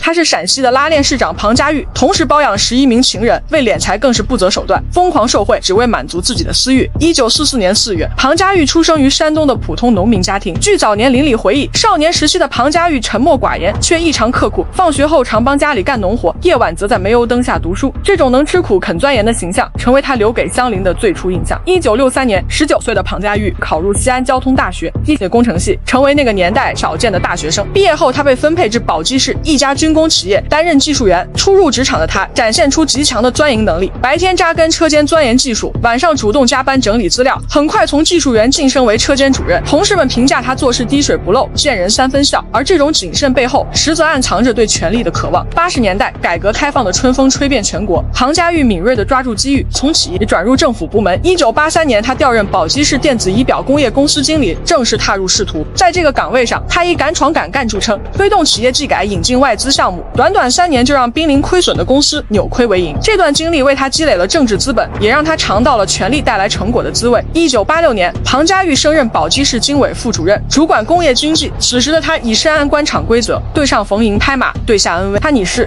他是陕西的拉练市长庞家玉，同时包养11名情人，为敛财更是不择手段，疯狂受贿，只为满足自己的私欲。1944年4月，庞家玉出生于山东的普通农民家庭。据早年邻里回忆，少年时期的庞家玉沉默寡言，却异常刻苦，放学后常帮家里干农活，夜晚则在煤油灯下读书。这种能吃苦肯钻研的形象，成为他留给乡邻的最初印象。1963年，19岁的庞家玉考入西安交通大学机械工程系，成为那个年代少见的大学生。毕业后，他被分配至宝鸡市一家军工企业担任技术员。初入职场的他展现出极强的钻营能力，白天扎根车间钻研技术，晚上主动加班整理资料，很快从技术员晋升为车间主任。同事们评价他做事滴水不漏，见人3分笑。而这种谨慎背后，实则暗藏着对权力的渴望。80年代，改革开放的春风吹遍全国，庞家玉敏锐地抓住机遇，从企业转入政府部门。1983年，他调任宝鸡市电子仪表工业公司经理，正式踏入仕途。在这个岗位上，他以敢闯敢干著称，推动企业技改，引进外资项目，短短3年就让濒临亏损的公司扭亏为盈。这段经历为他积累了政治资本，也让他尝到了权力带来成果的滋味。1986年，庞家玉升任宝鸡市经委副主任，主管工业经济。此时的他以深谙官场规则，对上逢迎拍马，对下恩威。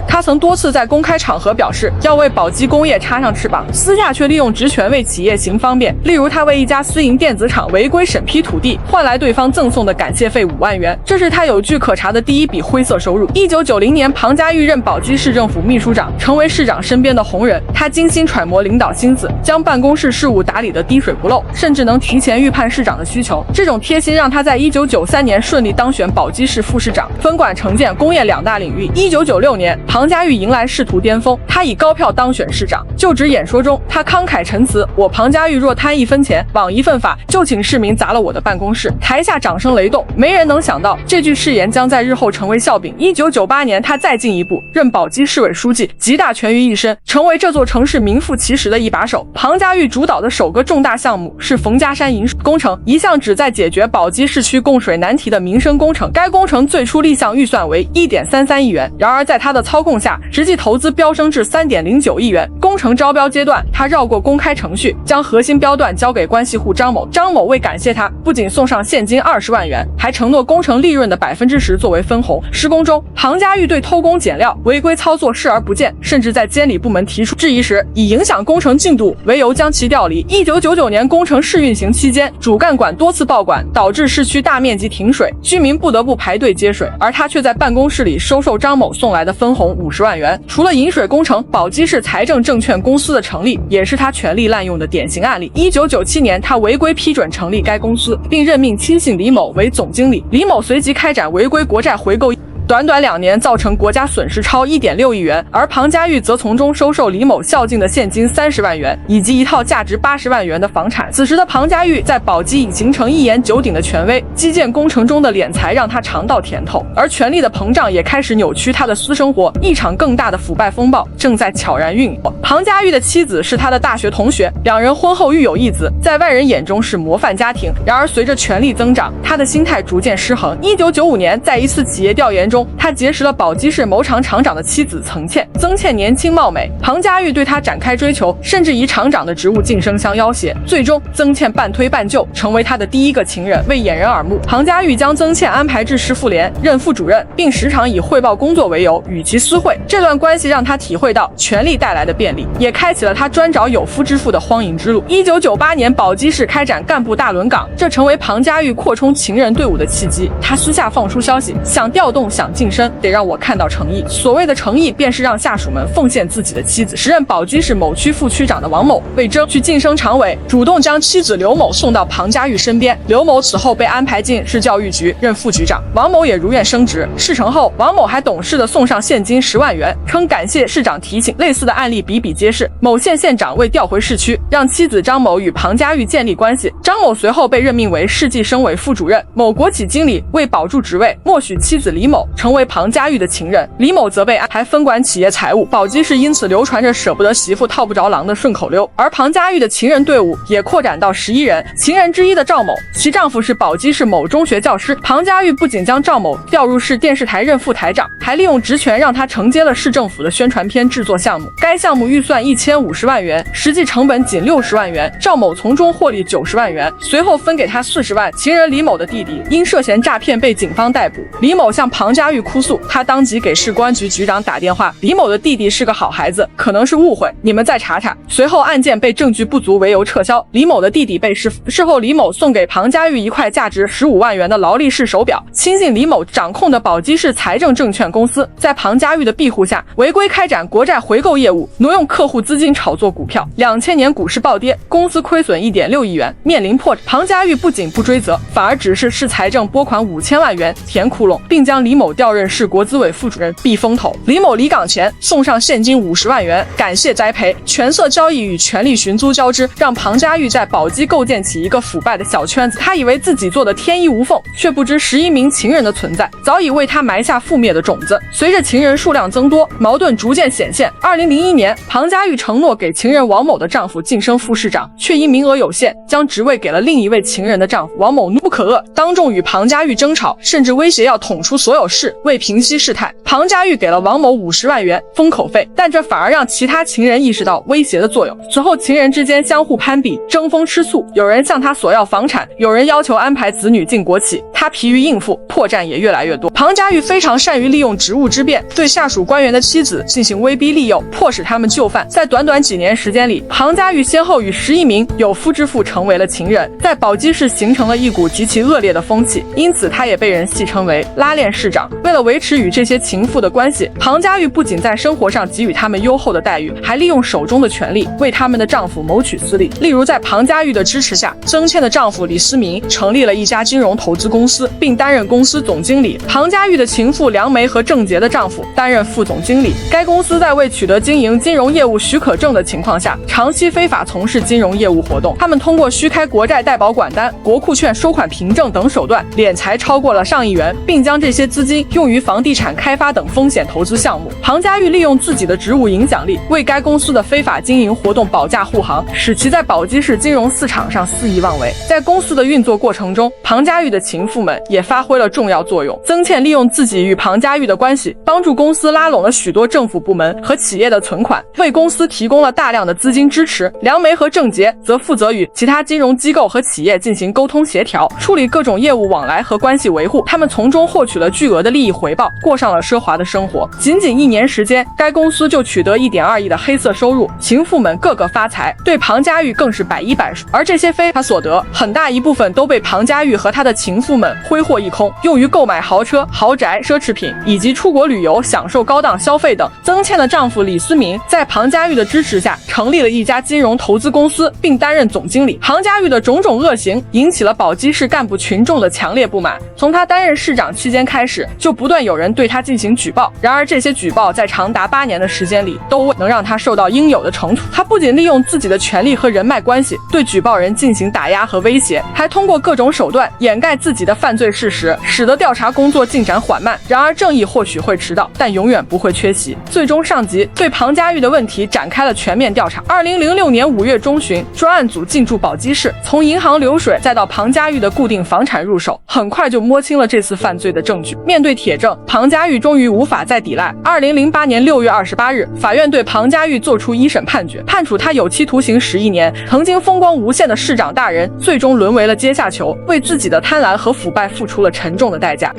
他曾多次在公开场合表示要为宝鸡工业插上翅膀，私下却利用职权为企业行方便。例如，他为一家私营电子厂违规审批土地，换来对方赠送的感谢费5万元，这是他有据可查的第一笔灰色收入。1990年，庞家玉任宝鸡市政府秘书长，成为市长身边的红人。他精心揣摩领导心思，将办公室事务打理得滴水不漏，甚至能提前预判市长的需求。这种贴心让他在1993年顺利当选宝鸡市副市长，分管城建、工业2大领域。1996年，庞家玉迎来仕途巅峰，他以高票当选市长。就职演说中，他慷慨陈词：“我庞家玉若贪1分钱，枉1份法，就请市民砸了我的办公室。”台下掌声雷动，没人能想到这句誓言将在日后成为笑柄。1998年，他再进一步，任宝鸡市委书记，集大权于一身，成为这座城市名副其实的一把手。庞家玉主导的首个重大项目是冯家山引水工程，一项旨在解决宝鸡市区供水难题的民生工程。该工程最初立项预算为1.33亿元，然而在他的操控下，实际投资飙升至3.09亿元。工程招标阶段，他绕过公开程序，将核心标段交给关系户张某。张某为感谢他，不仅送上现金20万元，还承诺工程利润的10%作为分红。施工中，庞家玉对偷工减料、违规操作视而不见，甚至在监理部门提出质疑时，以影响工程进度为由将其调离。1999年工程试运行期间，主干管多次爆管，导致市区大面积停水，居民不得不排队接水，而他却在办公室里收受张某送来的分红50万元。除了引水工程，宝鸡市财政证券公司的成立也是他权力滥用的典型案例。1997年，他违规批准成立该公司，并任命亲信李某为总经理。李某随即开展违规国债回购，短短2年造成国家损失超1.6亿元，而庞家玉则从中收受李某孝敬的现金30万元，以及一套价值80万元的房产。此时的庞家玉在宝鸡已形成一言九鼎的权威，基建工程中的敛财让他尝到甜头，而权力的膨胀也开始扭曲他的私生活。一场更大的腐败风暴正在悄然运作。庞家玉的妻子是他的大学同学，两人婚后育有一子，在外人眼中是模范家庭。然而随着权力增长，他的心态逐渐失衡。1995年，在一次企业调研中，他结识了宝鸡市某厂厂长的妻子曾倩。曾倩年轻貌美，庞家玉对她展开追求，甚至以厂长的职务晋升相要挟。最终，曾倩半推半就，成为他的第一个情人。为掩人耳目，庞家玉将曾倩安排至市妇联任副主任，并时常以汇报工作为由与其私会。这段关系让他体会到权力带来的便利，也开启了他专找有夫之妇的荒淫之路。1998年，宝鸡市开展干部大轮岗，这成为庞家玉扩充情人队伍的契机。他私下放出消息，想调动，想晋升，得让我看到诚意。所谓的诚意，便是让下属们奉献自己的妻子。时任宝鸡市某区副区长的王某，为争取晋升常委，主动将妻子刘某送到庞家玉身边。刘某此后被安排进市教育局任副局长，王某也如愿升职。事成后，王某还懂事地送上现金10万元，称感谢市长提醒。类似的案例比比皆是。某县县长为调回市区，让妻子张某与庞家玉建立关系，张某随后被任命为市计生委副主任。某国企经理为保住职位，默许妻子李某成为庞家玉的情人，李某则被安排分管企业财务。宝鸡市因此流传着舍不得媳妇套不着狼的顺口溜。而庞家玉的情人队伍也扩展到11人，情人之一的赵某，其丈夫是宝鸡市某中学教师。庞家玉不仅将赵某调入市电视台任副台长，还利用职权让他承接了市政府的宣传片制作项目。该项目预算1050万元，实际成本仅60万元，赵某从中获利90万元，随后分给他40万。情人李某的弟弟因涉嫌诈骗被警方逮捕，李某向庞家家玉哭诉，他当即给市公安局局长打电话，李某的弟弟是个好孩子，可能是误会，你们再查查。随后案件被证据不足为由撤销，李某的弟弟被释。事后李某送给庞家玉一块价值15万元的劳力士手表。亲信李某掌控的宝鸡市财政证券公司在庞家玉的庇护下违规开展国债回购业务，挪用客户资金炒作股票。2000年股市暴跌，公司亏损1.6亿元，面临破产。庞家玉不仅不追责，反而指示市财政拨款5000万元填窟窿，并将李某调任市国资委副主任避风头。李某离岗前送上现金50万元，感谢栽培。权色交易与权力寻租交织，让庞家玉在宝鸡构建起一个腐败的小圈子。他以为自己做的天衣无缝，却不知11名情人的存在早已为他埋下覆灭的种子。随着情人数量增多，矛盾逐渐显现。2001年，庞家玉承诺给情人王某的丈夫晋升副市长，却因名额有限，将职位给了另一位情人的丈夫。王某怒不可遏，当众与庞家玉争吵，甚至威胁要捅出所有事。为平息事态，庞家玉给了王某50万元封口费，但这反而让其他情人意识到威胁的作用。此后情人之间相互攀比，争风吃醋，有人向他索要房产，有人要求安排子女进国企，他疲于应付，破绽也越来越多。庞家玉非常善于利用职务之便，对下属官员的妻子进行威逼利诱，迫使他们就范。在短短几年时间里，庞家玉先后与11名有夫之妇成为了情人，在宝鸡市形成了一股极其恶劣的风气，因此他也被人戏称为拉链市长。为了维持与这些情妇的关系，庞家玉不仅在生活上给予他们优厚的待遇，还利用手中的权力为他们的丈夫谋取私利。例如在庞家玉的支持下，曾倩的丈夫李思明成立了一家金融投资公司，并担任公司总经理。庞家玉的情妇梁梅和郑杰的丈夫担任副总经理。该公司在未取得经营金融业务许可证的情况下，长期非法从事金融业务活动。他们通过虚开国债代保管单、国库券收款凭证等手段，敛财超过了上亿元，并将这些资金用于房地产开发等风险投资项目。庞家玉利用自己的职务影响力，为该公司的非法经营活动保驾护航，使其在宝鸡市金融市场上肆意妄为。在公司的运作过程中，庞家玉的情妇们也发挥了重要作用。曾倩利用自己与庞家玉的关系，帮助公司拉拢了许多政府部门和企业的存款，为公司提供了大量的资金支持。梁梅和郑杰则负责与其他金融机构和企业进行沟通协调，处理各种业务往来和关系维护。他们从中获取了巨额的利益回报，过上了奢华的生活。仅仅1年时间，该公司就取得1.2亿的黑色收入，情妇们个个发财，对庞家玉更是百依百顺。而这些非法所得，很大一部分都被庞家玉和他的情妇们挥霍一空，用于购买豪车、豪宅、奢侈品，以及出国旅游、享受高档消费等。曾倩的丈夫李思明在庞家玉的支持下，成立了一家金融投资公司，并担任总经理。庞家玉的种种恶行引起了宝鸡市干部群众的强烈不满。从他担任市长期间开始，就不断有人对他进行举报。然而这些举报在长达8年的时间里，都未能让他受到应有的惩处。他不仅利用自己的权力和人脉关系对举报人进行打压和威胁，还通过各种手段掩盖自己的犯罪事实，使得调查工作进展缓慢。然而正义或许会迟到，但永远不会缺席。最终上级对庞家玉的问题展开了全面调查。2006年5月中旬，专案组进驻宝鸡市，从银行流水再到庞家玉的固定房产入手，很快就摸清了这次犯罪的证据。面对铁证，庞家玉终于无法再抵赖。2008年6月28日，法院对庞家玉作出1审判决，判处他有期徒刑11年。曾经风光无限的市长大人，最终沦为了阶下囚，为自己的贪婪和腐败付出了沉重的代价。